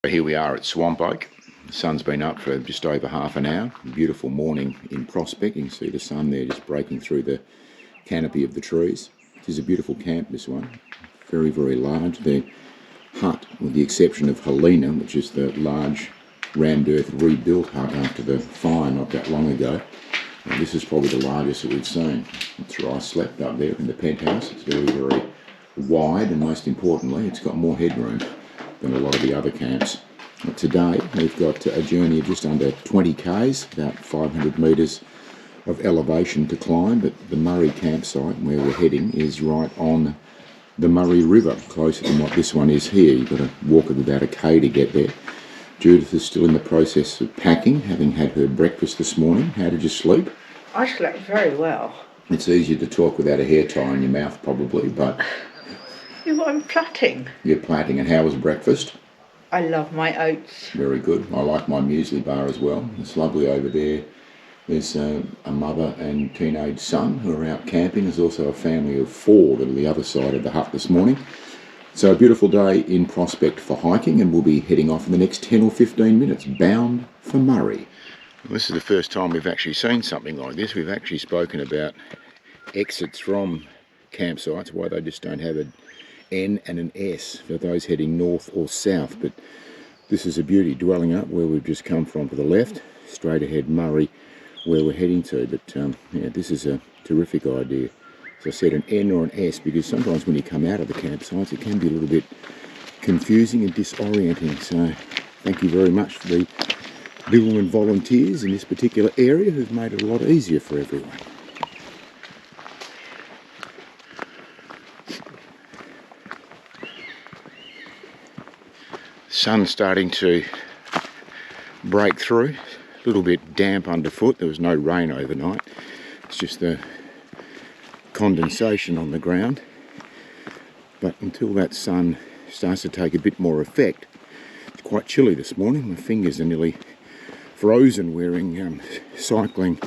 Here we are at Swamp Oak. The sun's been up for just over half an hour. Beautiful morning in prospect. You can see the sun there just breaking through the canopy of the trees. It is a beautiful camp, this one. Very, very large. The hut, with the exception of Helena, which is the large rammed earth rebuilt hut after the fire not that long ago. And this is probably the largest that we've seen. That's where I slept up there in the penthouse. It's very, very wide, and most importantly, it's got more headroom than a lot of the other camps. But today we've got a journey of just under 20 k's, about 500 metres of elevation to climb, but the Murray campsite where we're heading is right on the Murray River, closer than what this one is here. You've got to walk it about a k to get there. Judith is still in the process of packing, having had her breakfast this morning. How did you sleep? I slept very well. It's easier to talk without a hair tie in your mouth probably, but... I'm plaiting. You're plaiting, and how was breakfast? I love my oats. Very good. I like my muesli bar as well. It's lovely over there. There's a mother and teenage son who are out camping. There's also a family of 4 that are the other side of the hut this morning. So a beautiful day in prospect for hiking, and we'll be heading off in the next 10 or 15 minutes, bound for Murray. Well, this is the first time we've actually seen something like this. We've actually spoken about exits from campsites, why they just don't have an N and an S for those heading north or south, but this is a beauty. Dwelling up where we've just come from to the left, straight ahead Murray where we're heading to, but yeah, this is a terrific idea. As I said, an N or an S, because sometimes when you come out of the campsites it can be a little bit confusing and disorienting. So thank you very much for the Bibbulmun volunteers in this particular area who've made it a lot easier for everyone. Sun's starting to break through, a little bit damp underfoot. There was no rain overnight. It's just the condensation on the ground. But until that sun starts to take a bit more effect, it's quite chilly this morning. My fingers are nearly frozen wearing cycling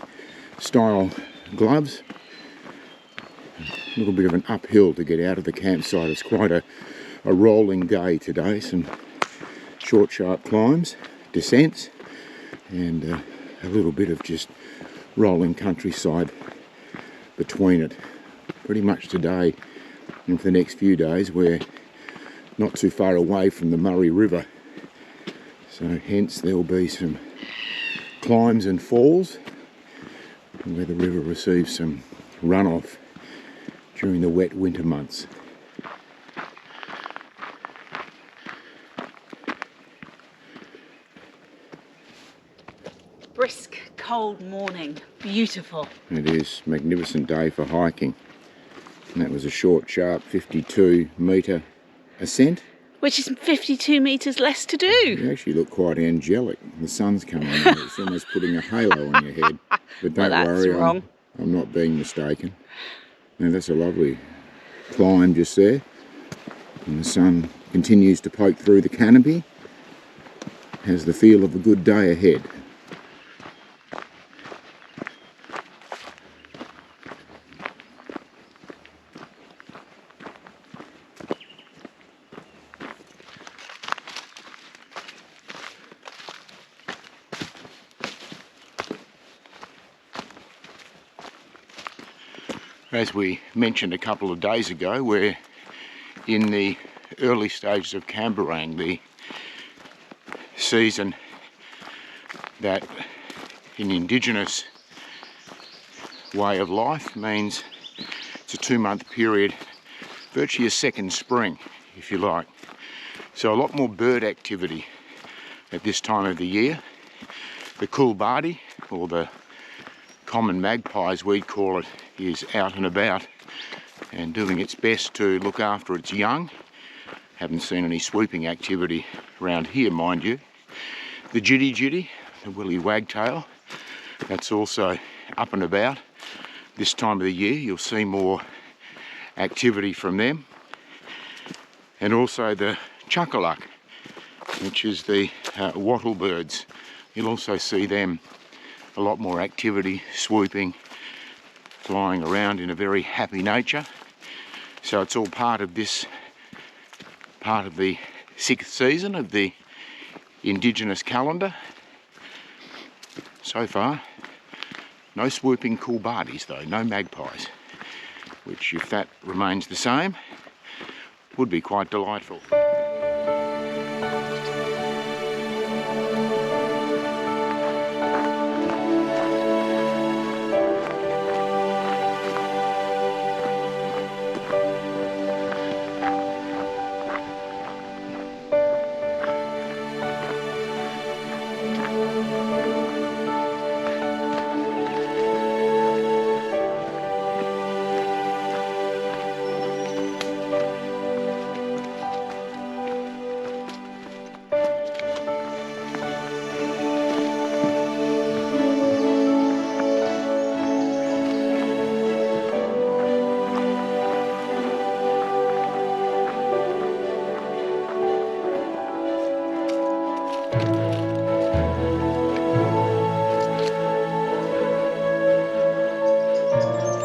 style gloves. A little bit of an uphill to get out of the campsite. It's quite a rolling day today. Some short, sharp climbs, descents, and a little bit of just rolling countryside between it. Pretty much today and for the next few days we're not too far away from the Murray River, so hence there will be some climbs and falls where the river receives some runoff during the wet winter months. Brisk, cold morning. Beautiful. It is a magnificent day for hiking. And that was a short, sharp 52 metre ascent. Which is 52 metres less to do. You actually look quite angelic. The sun's coming in. It's almost putting a halo on your head. But don't worry, I'm not being mistaken. Now that's a lovely climb just there. And the sun continues to poke through the canopy. Has the feel of a good day ahead. As we mentioned a couple of days ago, we're in the early stages of Camberang, the season that in Indigenous way of life means it's a 2-month period, virtually a second spring, if you like. So a lot more bird activity at this time of the year. The coolbardie, or the common magpie as we call it, is out and about and doing its best to look after its young. Haven't seen any swooping activity around here, mind you. The jitty, the willy wagtail, that's also up and about. This time of the year you'll see more activity from them. And also the chuckaluck, which is the wattle birds. You'll also see them, a lot more activity, swooping, flying around in a very happy nature. So it's all part of this, part of the 6th season of the indigenous calendar. So far, no swooping coolbardies though, no magpies, which if that remains the same, would be quite delightful.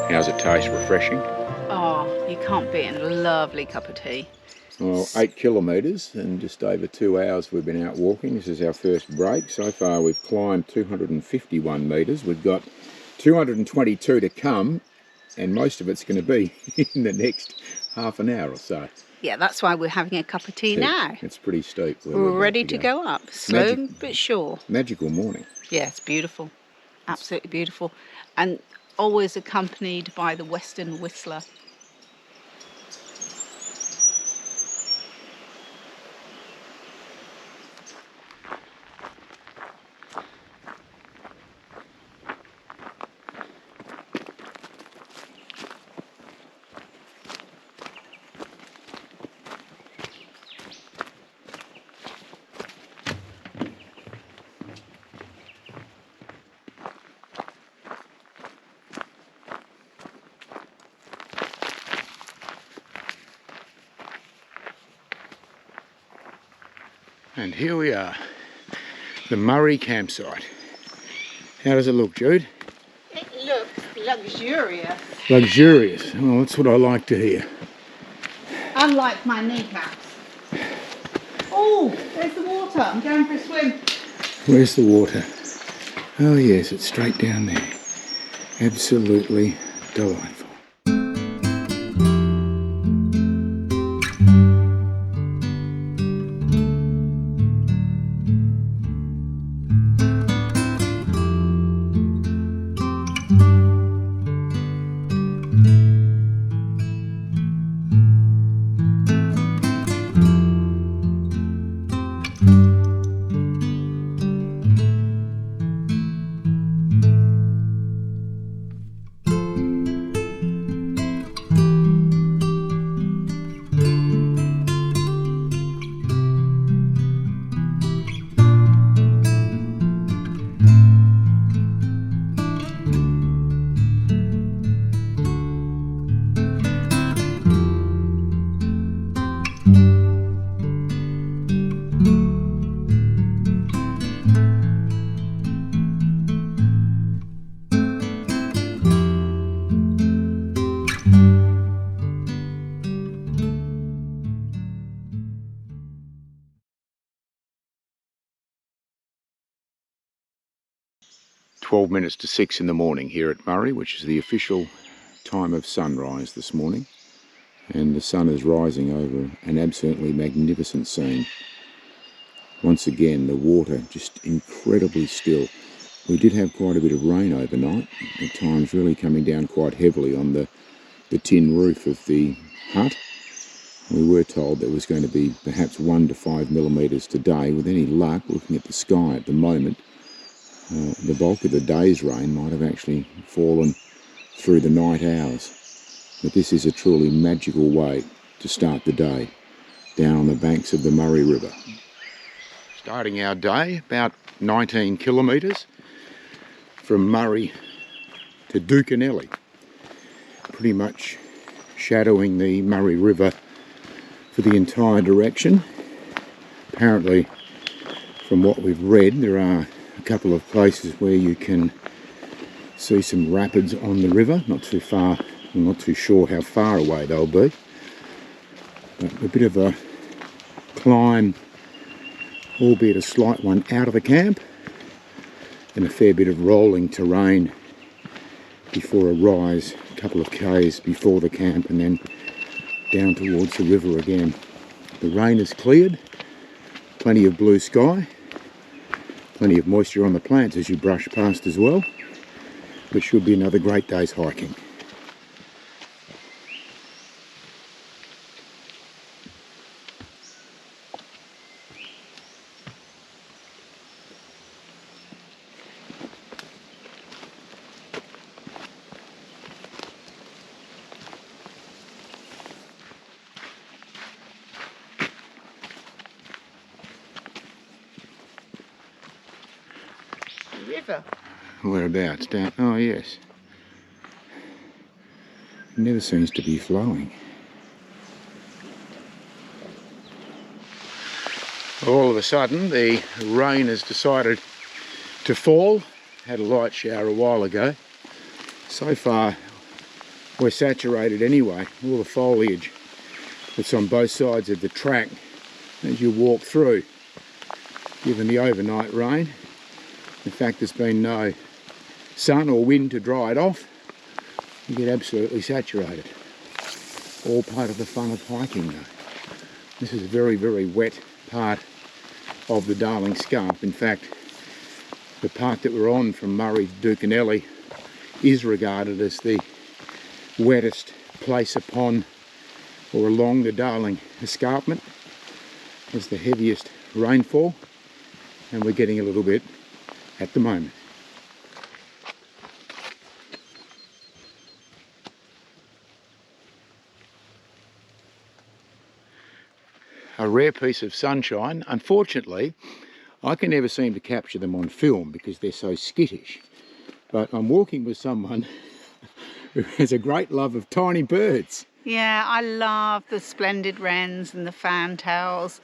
How's it taste? Refreshing? Oh, you can't beat a lovely cup of tea. Well, 8 kilometres and just over 2 hours we've been out walking. This is our first break. So far we've climbed 251 metres. We've got 222 to come, and most of it's going to be in the next half an hour or so. Yeah, that's why we're having a cup of tea now. It's pretty steep. We're ready to go up, slow but sure. Magical morning. Yeah, it's beautiful. Absolutely beautiful. And always accompanied by the Western Whistler. And here we are, the Murray campsite. How does it look, Jude? It looks luxurious. Luxurious. Well, that's what I like to hear. Unlike my kneecaps. Oh, there's the water. I'm going for a swim. Where's the water? Oh yes, it's straight down there. Absolutely delightful. "12 minutes to 6 in the morning here at Murray, which is the official time of sunrise this morning. And the sun is rising over an absolutely magnificent scene. Once again, the water just incredibly still. We did have quite a bit of rain overnight, at times really coming down quite heavily on the tin roof of the hut. We were told there was going to be perhaps 1 to 5 millimetres today. With any luck, looking at the sky at the moment, the bulk of the day's rain might have actually fallen through the night hours. But this is a truly magical way to start the day down on the banks of the Murray River. Starting our day about 19 kilometres from Murray to Dookanelly, pretty much shadowing the Murray River for the entire direction. Apparently, from what we've read, there are a couple of places where you can see some rapids on the river, not too far. I'm not too sure how far away they'll be, but a bit of a climb albeit a slight one, out of the camp, and a fair bit of rolling terrain before a rise, a couple of k's before the camp, and then down towards the river again. The rain has cleared, plenty of blue sky, plenty of moisture on the plants as you brush past as well, which should be another great day's hiking. River. Whereabouts? Down? Oh yes. It never seems to be flowing. All of a sudden the rain has decided to fall. Had a light shower a while ago. So far we're saturated anyway. All the foliage that's on both sides of the track as you walk through, given the overnight rain. In fact, there's been no sun or wind to dry it off. You get absolutely saturated. All part of the fun of hiking though. This is a very, very wet part of the Darling Scarp. In fact, the part that we're on from Murray to Dookanelly is regarded as the wettest place upon or along the Darling Escarpment. It's the heaviest rainfall, and we're getting a little bit at the moment. A rare piece of sunshine. Unfortunately, I can never seem to capture them on film because they're so skittish. But I'm walking with someone who has a great love of tiny birds. Yeah, I love the splendid wrens and the fantails,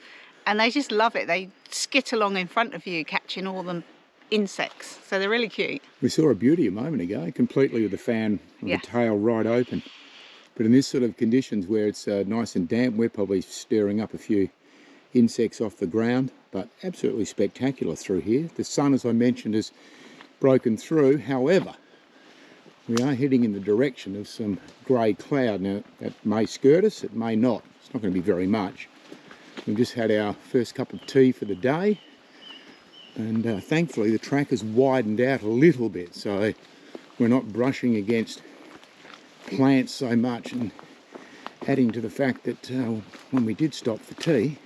and they just love it. They skit along in front of you, catching all the insects, so they're really cute. We saw a beauty a moment ago, completely with the fan of the tail right open. But in this sort of conditions where it's nice and damp, we're probably stirring up a few insects off the ground, but absolutely spectacular through here. The sun, as I mentioned, has broken through. However, we are heading in the direction of some grey cloud. Now, that may skirt us, it may not. It's not going to be very much. We've just had our first cup of tea for the day, and thankfully the track has widened out a little bit, so we're not brushing against plants so much, and adding to the fact that when we did stop for tea,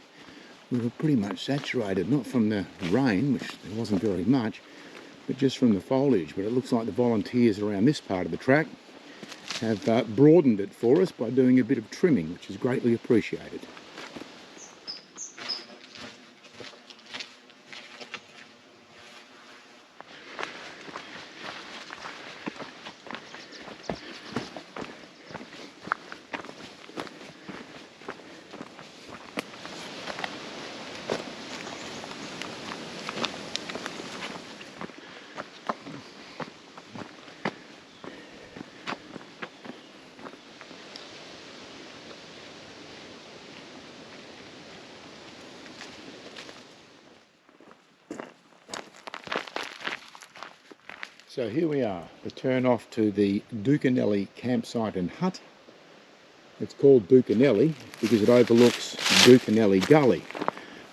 we were pretty much saturated, not from the rain, which there wasn't very much, but just from the foliage. But it looks like the volunteers around this part of the track have broadened it for us by doing a bit of trimming, which is greatly appreciated. So here we are, the turn off to the Dookanelly campsite and hut. It's called Dookanelly because it overlooks Dookanelly Gully.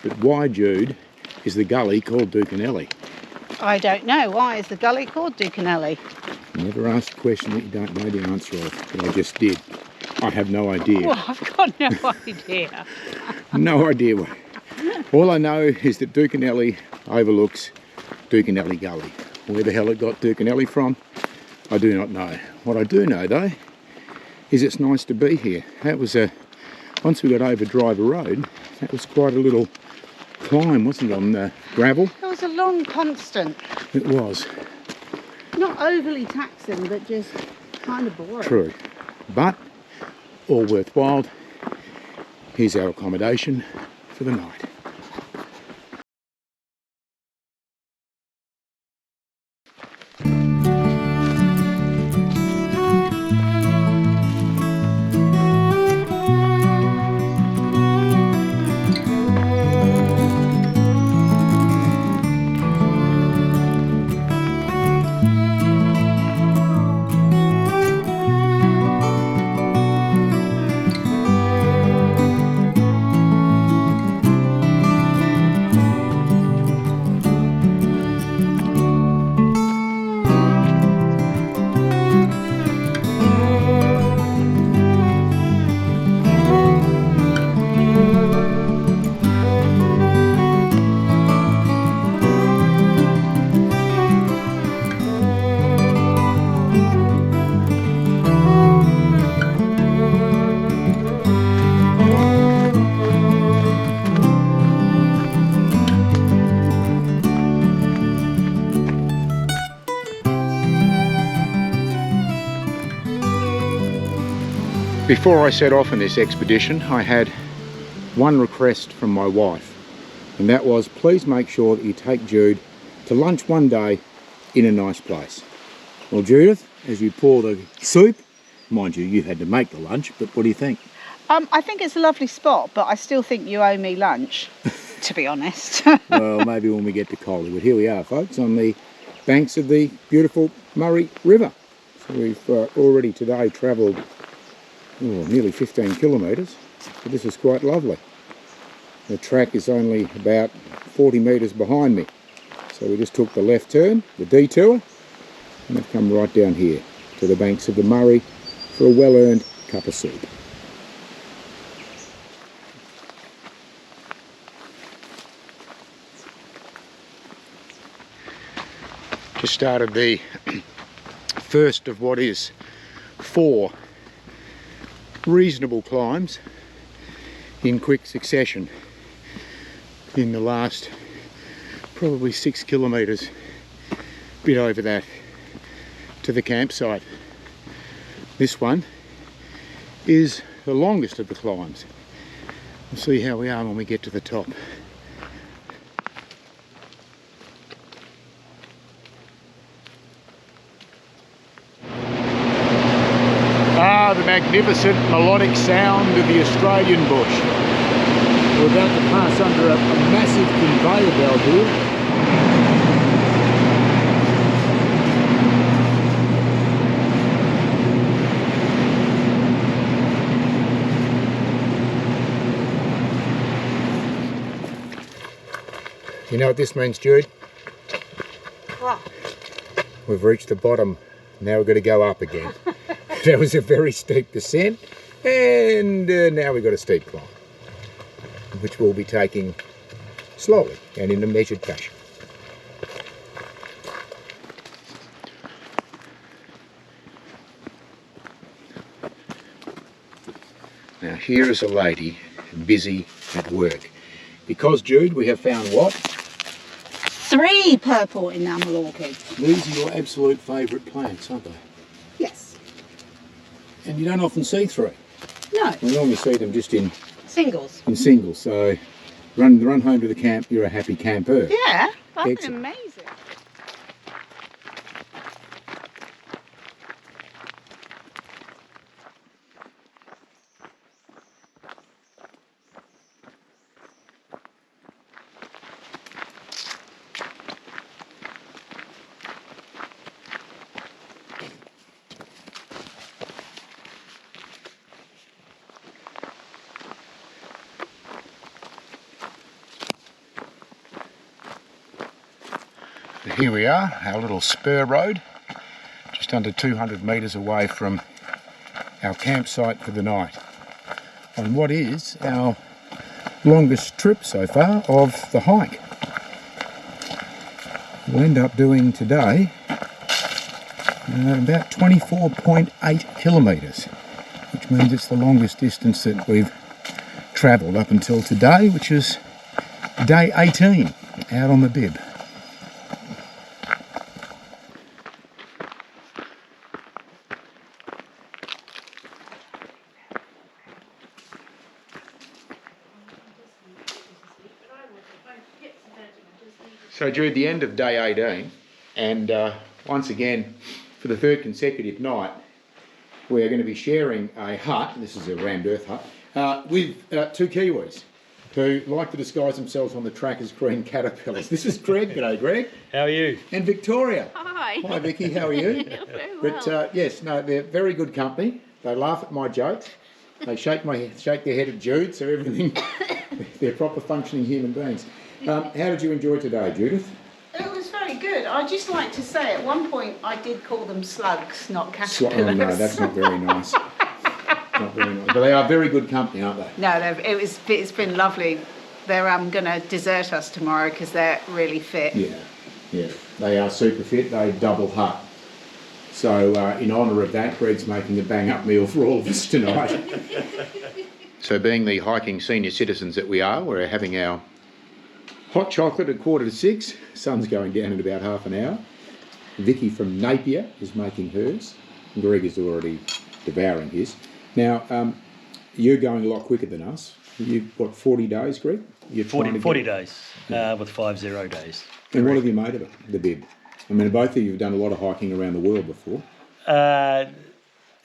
But why, Jude, is the gully called Dookanelly? I don't know. Why is the gully called Dookanelly? Never ask a question that you don't know the answer of, but I just did. I have no idea. Well, I've got no idea. No idea why. All I know is that Dookanelly overlooks Dookanelly Gully. Where the hell it got Dookanelly from, I do not know. What I do know though, is it's nice to be here. That was once we got over Driver Road, that was quite a little climb, wasn't it, on the gravel? It was a long constant. It was. Not overly taxing, but just kind of boring. True. But all worthwhile. Here's our accommodation for the night. Before I set off on this expedition, I had one request from my wife, and that was, please make sure that you take Jude to lunch one day in a nice place. Well, Judith, as you pour the soup, mind you, you had to make the lunch, but what do you think? I think it's a lovely spot, but I still think you owe me lunch, to be honest. Well, maybe when we get to Collie. But here we are, folks, on the banks of the beautiful Murray River. So we've already today travelled nearly 15 kilometres, but this is quite lovely. The track is only about 40 metres behind me. So we just took the left turn, the detour, and I've come right down here to the banks of the Murray for a well-earned cup of soup. Just started the first of what is 4 reasonable climbs in quick succession in the last probably 6 kilometres, bit over that, to the campsite. This one is the longest of the climbs. We'll see how we are when we get to the top. Ah, the magnificent melodic sound of the Australian bush. We're about to pass under a massive conveyor belt here. You know what this means, Jude? What? We've reached the bottom. Now we've got to go up again. That was a very steep descent, and now we've got a steep climb, which we'll be taking slowly and in a measured fashion. Now here is a lady busy at work. Because, Jude, we have found what? 3 purple enamel orchids. These are your absolute favourite plants, aren't they? Yes. And you don't often see 3. No. We normally see them just in Singles. singles. So run home to the camp, you're a happy camper. Yeah, that's Excellent. amazing. Here we are, our little spur road, just under 200 metres away from our campsite for the night, on what is our longest trip so far of the hike. We'll end up doing today about 24.8 kilometres, which means it's the longest distance that we've travelled up until today, which is day 18 out on the Bib. So Jude, the end of day 18, and once again, for the 3rd consecutive night, we're going to be sharing a hut, this is a rammed earth hut, with 2 Kiwis, who like to disguise themselves on the track as green caterpillars. This is Greg. G'day, Greg. How are you? And Victoria. Hi. Hi, Vicky. How are you? Very well. But yes, no, they're very good company. They laugh at my jokes. They shake their head at Jude, so everything, they're proper functioning human beings. How did you enjoy today, Judith? It was very good. I'd just like to say, at one point, I did call them slugs, not caterpillars. Oh no, that's not very nice. Not very nice. But they are very good company, aren't they? No, it's been lovely. They're going to desert us tomorrow because they're really fit. Yeah. They are super fit. They double hut. So in honour of that, Greg's making a bang-up meal for all of us tonight. So being the hiking senior citizens that we are, we're having our hot chocolate at 5:45. Sun's going down in about half an hour. Vicky from Napier is making hers. Greg is already devouring his. Now, you're going a lot quicker than us. You've got 40 days, Greg? You're 40 days with 50 days. And what have you made of it, the bib? I mean, both of you have done a lot of hiking around the world before.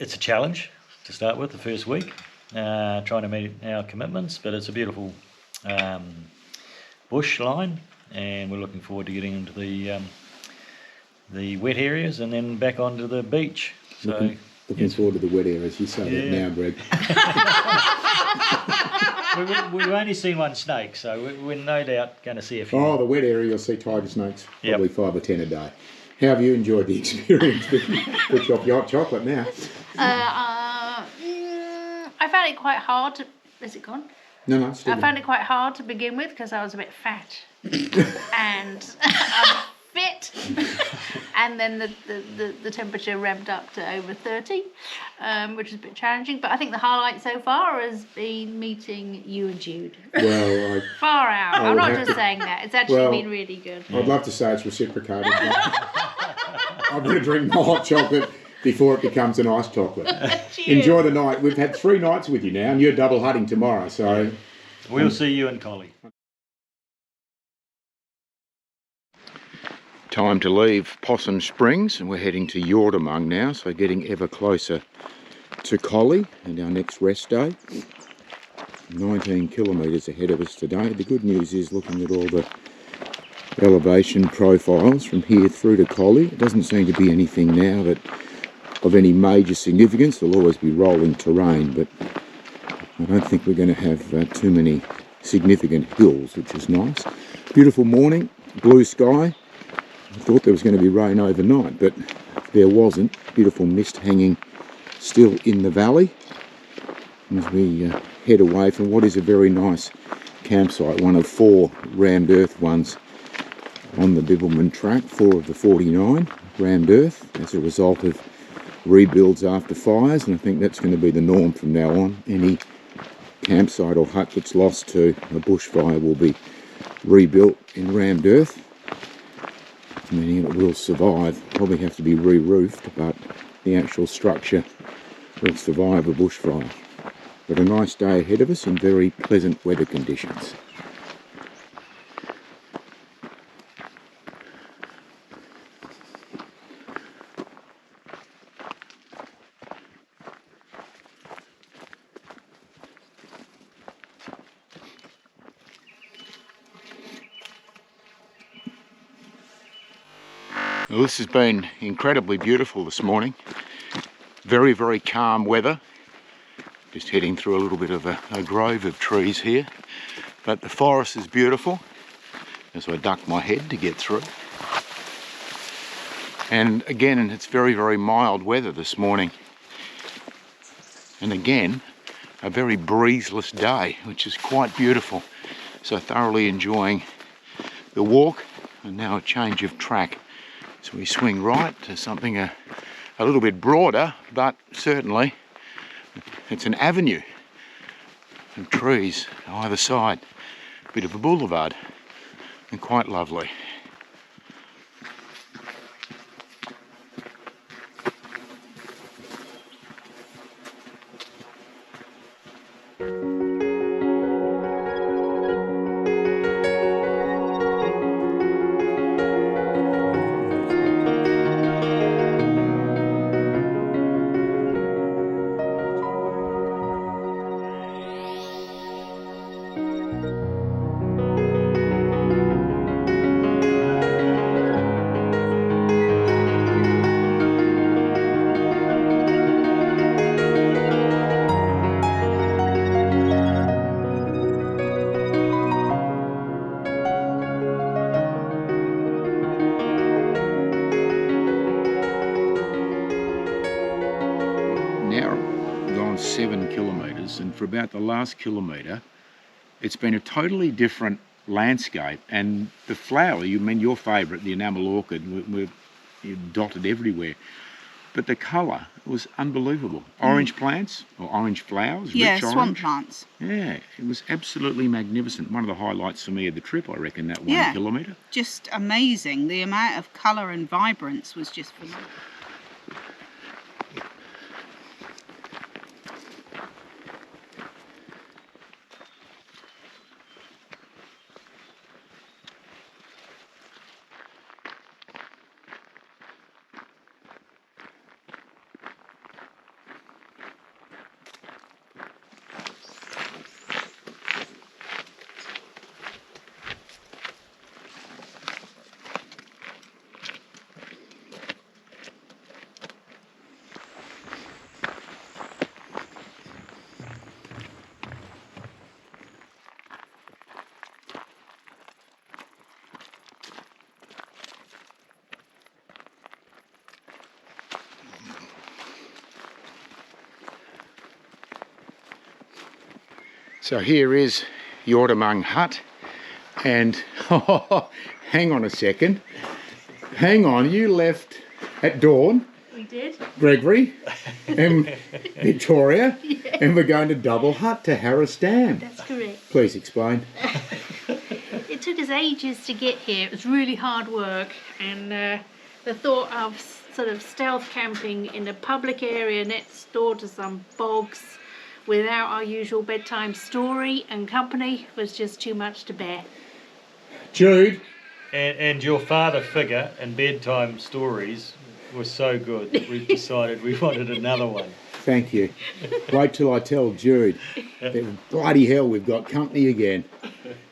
It's a challenge to start with the first week, trying to meet our commitments, but it's a beautiful bush line, and we're looking forward to getting into the wet areas and then back onto the beach. So looking forward to the wet areas. You say that now, Greg. We've only seen one snake, so we're no doubt going to see a few. Oh, the wet area, you'll see tiger snakes, probably 5 or 10 a day. How have you enjoyed the experience with your hot chocolate now? I found it quite hard to... Is it gone? No, still I found it quite hard to begin with because I was a bit fat and unfit. And then the temperature revved up to over 30, which is a bit challenging. But I think the highlight so far has been meeting you and Jude. Well, Far out. I'm not just saying that. It's actually been really good. I'd love to say it's reciprocated, but I'm going to drink my hot chocolate before it becomes an iced chocolate. Enjoy the night. We've had 3 nights with you now, and you're double hutting tomorrow, so... We'll see you in Collie. Time to leave Possum Springs, and we're heading to Yourdamung now, so getting ever closer to Collie and our next rest day. 19 kilometres ahead of us today. The good news is, looking at all the elevation profiles from here through to Collie, it doesn't seem to be anything now that of any major significance. There'll always be rolling terrain, but I don't think we're going to have too many significant hills, which is nice. Beautiful morning, blue sky. I thought there was going to be rain overnight, but there wasn't. Beautiful mist hanging still in the valley as we head away from what is a very nice campsite, one of 4 rammed earth ones on the Bibbulmun Track, 4 of the 49 rammed earth as a result of rebuilds after fires, and I think that's going to be the norm from now on. Any campsite or hut that's lost to a bushfire will be rebuilt in rammed earth, meaning it will survive. Probably have to be re-roofed, but the actual structure will survive a bushfire. But a nice day ahead of us in very pleasant weather conditions. Well, this has been incredibly beautiful this morning. Very, very calm weather. Just heading through a little bit of a grove of trees here. But the forest is beautiful as I duck my head to get through. And again, it's very, very mild weather this morning. And again, a very breezeless day, which is quite beautiful. So thoroughly enjoying the walk, and now a change of track. So we swing right to something a little bit broader, but certainly it's an avenue of trees either side. A bit of a boulevard, and quite lovely. Now gone 7 kilometres, and for about the last kilometre it's been a totally different landscape, and the flower, you mean your favourite, the enamel orchid, we're dotted everywhere, but the colour was unbelievable. Orange plants, or orange flowers, rich orange. Swamp plants. Yeah, it was absolutely magnificent. One of the highlights for me of the trip, I reckon, that 1 kilometre. Just Amazing. The amount of colour and vibrance was just phenomenal. So here is Yourdamung hut, and hang on a second. Hang on, you left at dawn, We did. Gregory and Victoria, and we're going to double hut to Harris Dam. That's correct. Please explain. It took us ages to get here. It was really hard work, and the thought of sort of stealth camping in a public area next door to some bogs without our usual bedtime story and company was just too much to bear. Jude, And your father figure and bedtime stories were so good that we've decided we wanted another one. thank you. Wait till I tell Jude. Bloody hell, we've got company again.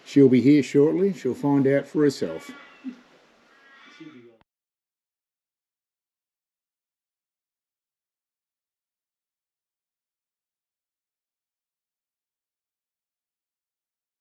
She'll be here shortly. She'll find out for herself.